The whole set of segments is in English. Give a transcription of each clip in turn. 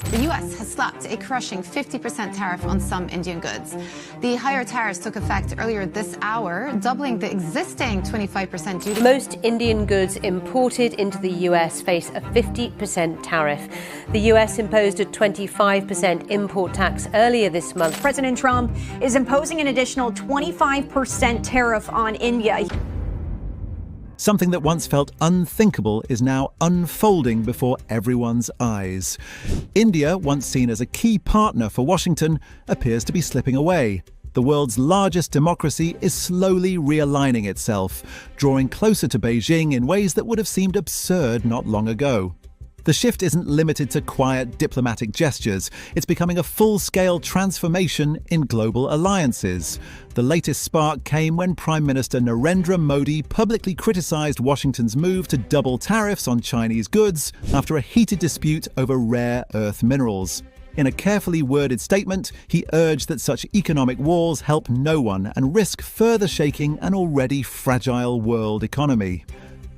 The US has slapped a crushing 50% tariff on some Indian goods. The higher tariffs took effect earlier this hour, doubling the existing 25% duty. Most Indian goods imported into the US face a 50% tariff. The US imposed a 25% import tax earlier this month. President Trump is imposing an additional 25% tariff on India. Something that once felt unthinkable is now unfolding before everyone's eyes. India, once seen as a key partner for Washington, appears to be slipping away. The world's largest democracy is slowly realigning itself, drawing closer to Beijing in ways that would have seemed absurd not long ago. The shift isn't limited to quiet diplomatic gestures. It's becoming a full-scale transformation in global alliances. The latest spark came when Prime Minister Narendra Modi publicly criticized Washington's move to double tariffs on Chinese goods after a heated dispute over rare earth minerals. In a carefully worded statement, he urged that such economic wars help no one and risk further shaking an already fragile world economy.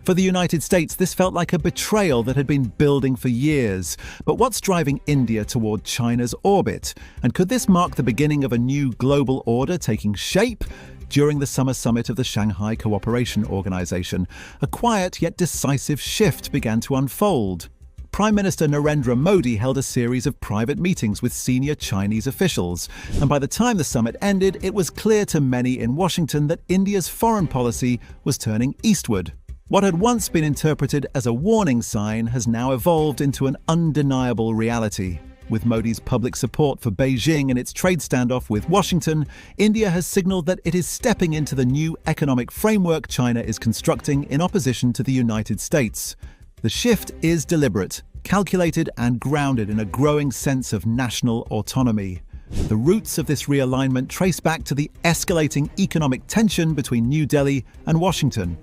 For the United States, this felt like a betrayal that had been building for years. But what's driving India toward China's orbit? And could this mark the beginning of a new global order taking shape? During the summer summit of the Shanghai Cooperation Organization, a quiet yet decisive shift began to unfold. Prime Minister Narendra Modi held a series of private meetings with senior Chinese officials, and by the time the summit ended, it was clear to many in Washington that India's foreign policy was turning eastward. What had once been interpreted as a warning sign has now evolved into an undeniable reality. With Modi's public support for Beijing and its trade standoff with Washington, India has signaled that it is stepping into the new economic framework China is constructing in opposition to the United States. The shift is deliberate, calculated and grounded in a growing sense of national autonomy. The roots of this realignment trace back to the escalating economic tension between New Delhi and Washington.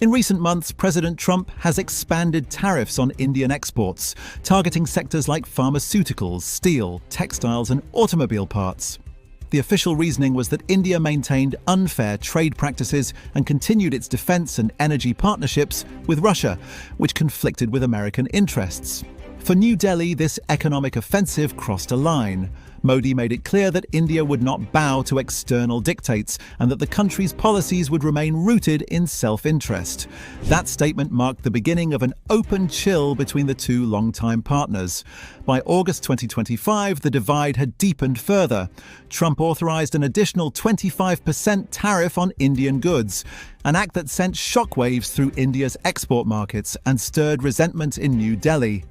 In recent months, President Trump has expanded tariffs on Indian exports, targeting sectors like pharmaceuticals, steel, textiles, and automobile parts. The official reasoning was that India maintained unfair trade practices and continued its defense and energy partnerships with Russia, which conflicted with American interests. For New Delhi, this economic offensive crossed a line. Modi made it clear that India would not bow to external dictates and that the country's policies would remain rooted in self-interest. That statement marked the beginning of an open chill between the two longtime partners. By August 2025, the divide had deepened further. Trump authorized an additional 25% tariff on Indian goods, an act that sent shockwaves through India's export markets and stirred resentment in New Delhi.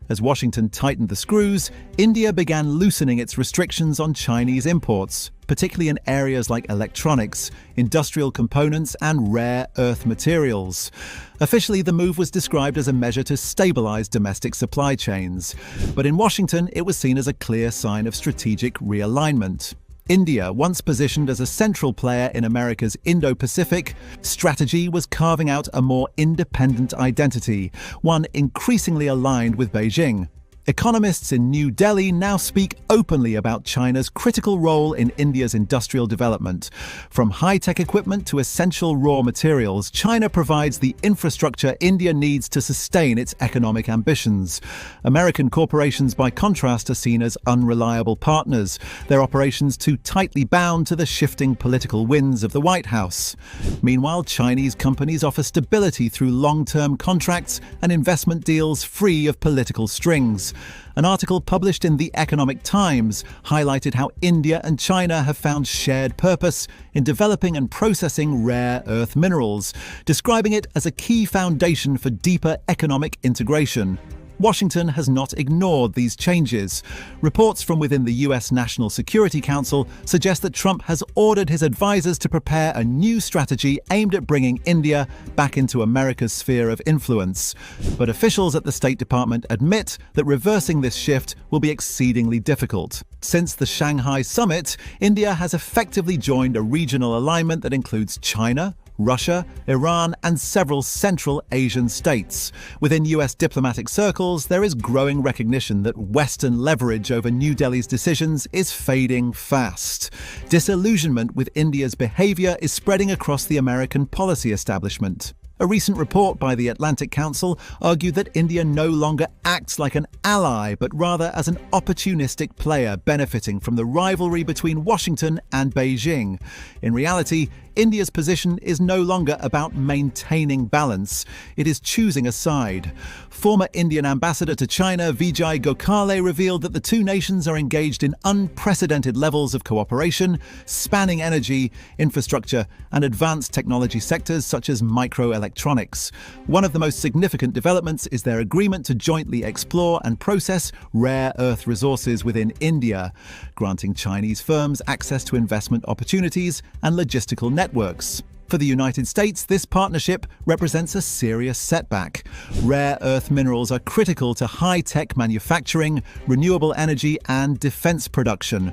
As Washington tightened the screws, India began loosening its restrictions on Chinese imports, particularly in areas like electronics, industrial components, and rare earth materials. Officially, the move was described as a measure to stabilize domestic supply chains. But in Washington, it was seen as a clear sign of strategic realignment. India, once positioned as a central player in America's Indo-Pacific strategy, was carving out a more independent identity, one increasingly aligned with Beijing. Economists in New Delhi now speak openly about China's critical role in India's industrial development. From high-tech equipment to essential raw materials, China provides the infrastructure India needs to sustain its economic ambitions. American corporations, by contrast, are seen as unreliable partners, their operations too tightly bound to the shifting political winds of the White House. Meanwhile, Chinese companies offer stability through long-term contracts and investment deals free of political strings. An article published in The Economic Times highlighted how India and China have found shared purpose in developing and processing rare earth minerals, describing it as a key foundation for deeper economic integration. Washington has not ignored these changes. Reports from within the US National Security Council suggest that Trump has ordered his advisors to prepare a new strategy aimed at bringing India back into America's sphere of influence. But officials at the State Department admit that reversing this shift will be exceedingly difficult. Since the Shanghai summit, India has effectively joined a regional alignment that includes China, Russia, Iran, and several Central Asian states. Within US diplomatic circles, there is growing recognition that Western leverage over New Delhi's decisions is fading fast. Disillusionment with India's behavior is spreading across the American policy establishment. A recent report by the Atlantic Council argued that India no longer acts like an ally, but rather as an opportunistic player benefiting from the rivalry between Washington and Beijing. In reality, India's position is no longer about maintaining balance. It is choosing a side. Former Indian ambassador to China, Vijay Gokhale, revealed that the two nations are engaged in unprecedented levels of cooperation, spanning energy, infrastructure, and advanced technology sectors such as microelectronics. One of the most significant developments is their agreement to jointly explore and process rare earth resources within India, granting Chinese firms access to investment opportunities and logistical networks. For the United States, this partnership represents a serious setback. Rare earth minerals are critical to high-tech manufacturing, renewable energy, and defense production.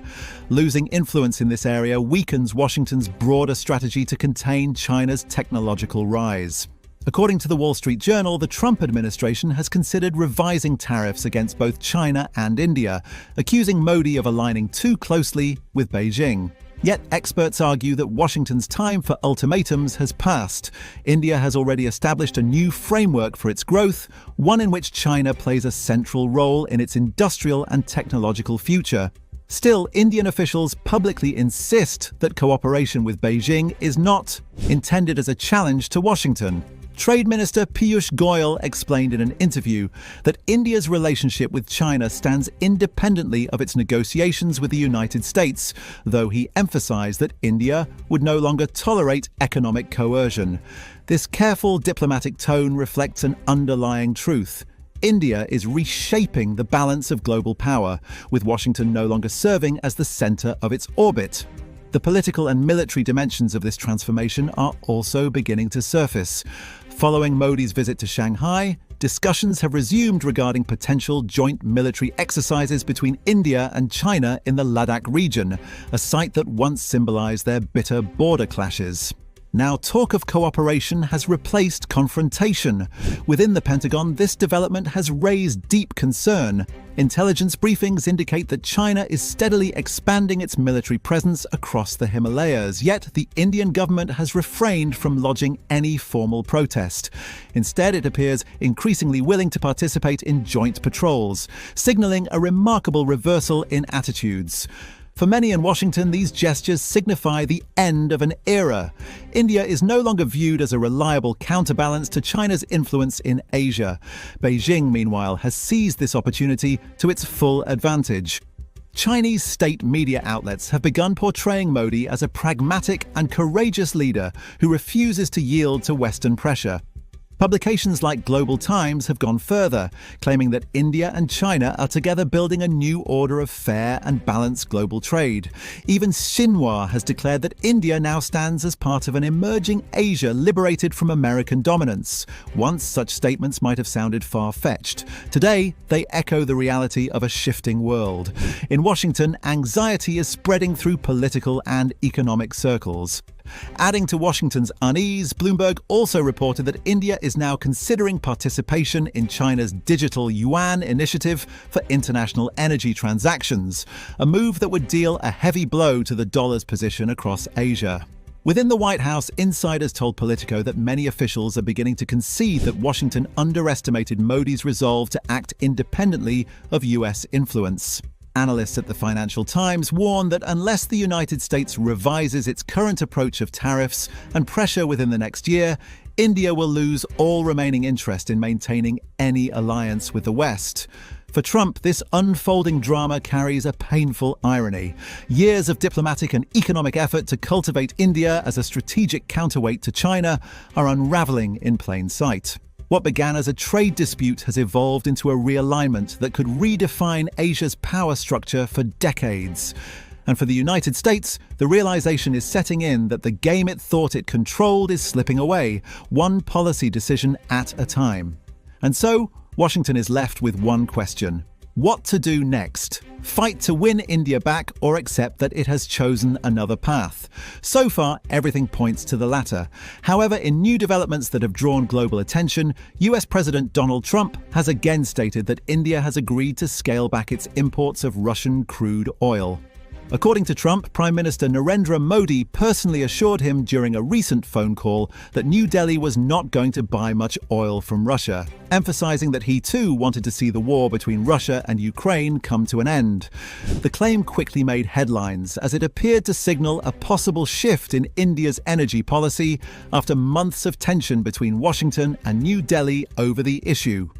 Losing influence in this area weakens Washington's broader strategy to contain China's technological rise. According to the Wall Street Journal, the Trump administration has considered revising tariffs against both China and India, accusing Modi of aligning too closely with Beijing. Yet experts argue that Washington's time for ultimatums has passed. India has already established a new framework for its growth, one in which China plays a central role in its industrial and technological future. Still, Indian officials publicly insist that cooperation with Beijing is not intended as a challenge to Washington. Trade Minister Piyush Goyal explained in an interview that India's relationship with China stands independently of its negotiations with the United States, though he emphasized that India would no longer tolerate economic coercion. This careful diplomatic tone reflects an underlying truth. India is reshaping the balance of global power, with Washington no longer serving as the center of its orbit. The political and military dimensions of this transformation are also beginning to surface. Following Modi's visit to Shanghai, discussions have resumed regarding potential joint military exercises between India and China in the Ladakh region, a site that once symbolized their bitter border clashes. Now, talk of cooperation has replaced confrontation. Within the Pentagon, this development has raised deep concern. Intelligence briefings indicate that China is steadily expanding its military presence across the Himalayas, yet the Indian government has refrained from lodging any formal protest. Instead, it appears increasingly willing to participate in joint patrols, signaling a remarkable reversal in attitudes. For many in Washington, these gestures signify the end of an era. India is no longer viewed as a reliable counterbalance to China's influence in Asia. Beijing, meanwhile, has seized this opportunity to its full advantage. Chinese state media outlets have begun portraying Modi as a pragmatic and courageous leader who refuses to yield to Western pressure. Publications like Global Times have gone further, claiming that India and China are together building a new order of fair and balanced global trade. Even Xinhua has declared that India now stands as part of an emerging Asia liberated from American dominance. Once such statements might have sounded far-fetched. Today, they echo the reality of a shifting world. In Washington, anxiety is spreading through political and economic circles. Adding to Washington's unease, Bloomberg also reported that India is now considering participation in China's digital yuan initiative for international energy transactions, a move that would deal a heavy blow to the dollar's position across Asia. Within the White House, insiders told Politico that many officials are beginning to concede that Washington underestimated Modi's resolve to act independently of US influence. Analysts at the Financial Times warn that unless the United States revises its current approach of tariffs and pressure within the next year, India will lose all remaining interest in maintaining any alliance with the West. For Trump, this unfolding drama carries a painful irony. Years of diplomatic and economic effort to cultivate India as a strategic counterweight to China are unraveling in plain sight. What began as a trade dispute has evolved into a realignment that could redefine Asia's power structure for decades. And for the United States, the realization is setting in that the game it thought it controlled is slipping away, one policy decision at a time. And so, Washington is left with one question: what to do next? Fight to win India back or accept that it has chosen another path? So far, everything points to the latter. However, in new developments that have drawn global attention, US President Donald Trump has again stated that India has agreed to scale back its imports of Russian crude oil. According to Trump, Prime Minister Narendra Modi personally assured him during a recent phone call that New Delhi was not going to buy much oil from Russia, emphasizing that he too wanted to see the war between Russia and Ukraine come to an end. The claim quickly made headlines as it appeared to signal a possible shift in India's energy policy after months of tension between Washington and New Delhi over the issue.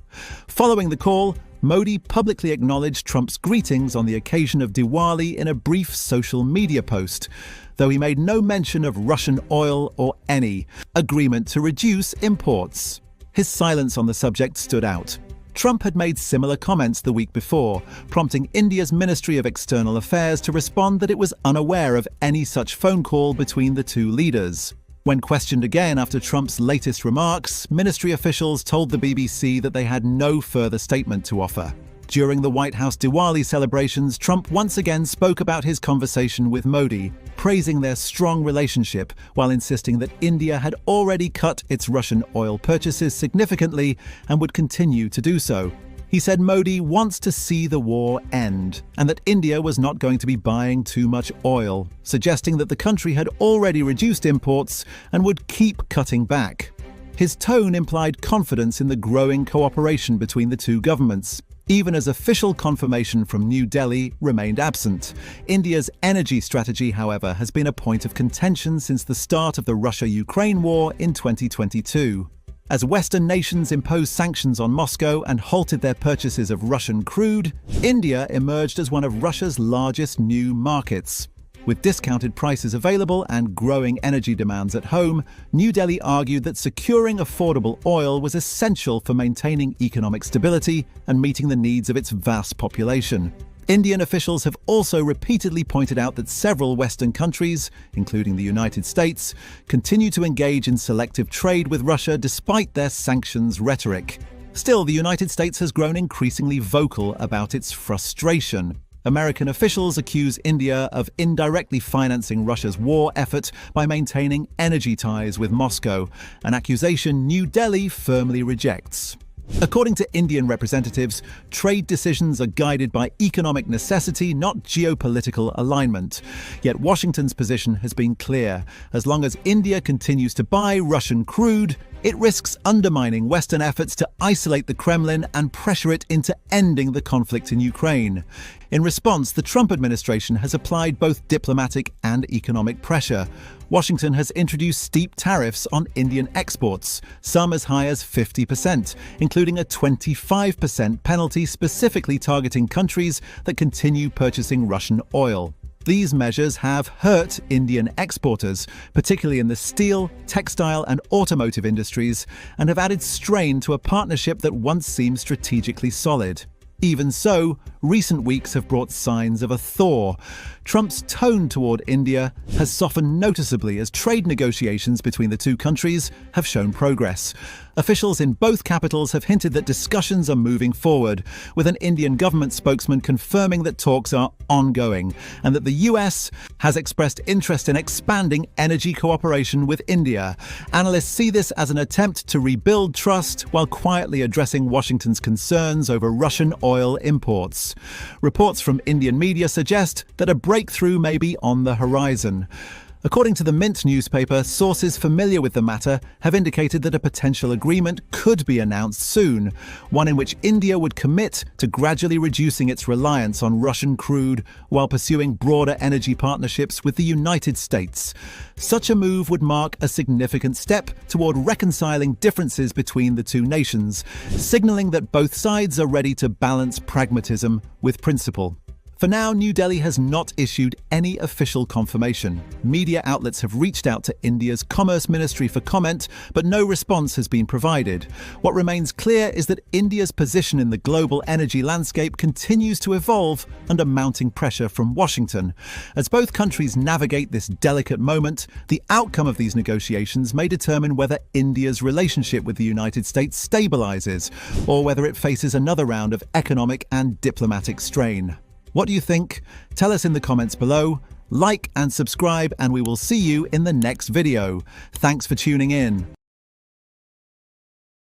Following the call, Modi publicly acknowledged Trump's greetings on the occasion of Diwali in a brief social media post, though he made no mention of Russian oil or any agreement to reduce imports. His silence on the subject stood out. Trump had made similar comments the week before, prompting India's Ministry of External Affairs to respond that it was unaware of any such phone call between the two leaders. When questioned again after Trump's latest remarks, ministry officials told the BBC that they had no further statement to offer. During the White House Diwali celebrations, Trump once again spoke about his conversation with Modi, praising their strong relationship while insisting that India had already cut its Russian oil purchases significantly and would continue to do so. He said Modi wants to see the war end and that India was not going to be buying too much oil, suggesting that the country had already reduced imports and would keep cutting back. His tone implied confidence in the growing cooperation between the two governments, even as official confirmation from New Delhi remained absent. India's energy strategy, however, has been a point of contention since the start of the Russia-Ukraine war in 2022. As Western nations imposed sanctions on Moscow and halted their purchases of Russian crude, India emerged as one of Russia's largest new markets. With discounted prices available and growing energy demands at home, New Delhi argued that securing affordable oil was essential for maintaining economic stability and meeting the needs of its vast population. Indian officials have also repeatedly pointed out that several Western countries, including the United States, continue to engage in selective trade with Russia despite their sanctions rhetoric. Still, the United States has grown increasingly vocal about its frustration. American officials accuse India of indirectly financing Russia's war effort by maintaining energy ties with Moscow, an accusation New Delhi firmly rejects. According to Indian representatives, trade decisions are guided by economic necessity, not geopolitical alignment. Yet Washington's position has been clear. As long as India continues to buy Russian crude, it risks undermining Western efforts to isolate the Kremlin and pressure it into ending the conflict in Ukraine. In response, the Trump administration has applied both diplomatic and economic pressure. Washington has introduced steep tariffs on Indian exports, some as high as 50%, including a 25% penalty specifically targeting countries that continue purchasing Russian oil. These measures have hurt Indian exporters, particularly in the steel, textile and automotive industries, and have added strain to a partnership that once seemed strategically solid. Even so, recent weeks have brought signs of a thaw. Trump's tone toward India has softened noticeably as trade negotiations between the two countries have shown progress. Officials in both capitals have hinted that discussions are moving forward, with an Indian government spokesman confirming that talks are ongoing and that the US has expressed interest in expanding energy cooperation with India. Analysts see this as an attempt to rebuild trust while quietly addressing Washington's concerns over Russian oil imports. Reports from Indian media suggest that a breakthrough may be on the horizon. According to the Mint newspaper, sources familiar with the matter have indicated that a potential agreement could be announced soon, one in which India would commit to gradually reducing its reliance on Russian crude while pursuing broader energy partnerships with the United States. Such a move would mark a significant step toward reconciling differences between the two nations, signaling that both sides are ready to balance pragmatism with principle. For now, New Delhi has not issued any official confirmation. Media outlets have reached out to India's Commerce Ministry for comment, but no response has been provided. What remains clear is that India's position in the global energy landscape continues to evolve under mounting pressure from Washington. As both countries navigate this delicate moment, the outcome of these negotiations may determine whether India's relationship with the United States stabilizes, or whether it faces another round of economic and diplomatic strain. What do you think? Tell us in the comments below. Like and subscribe, and we will see you in the next video. Thanks for tuning in.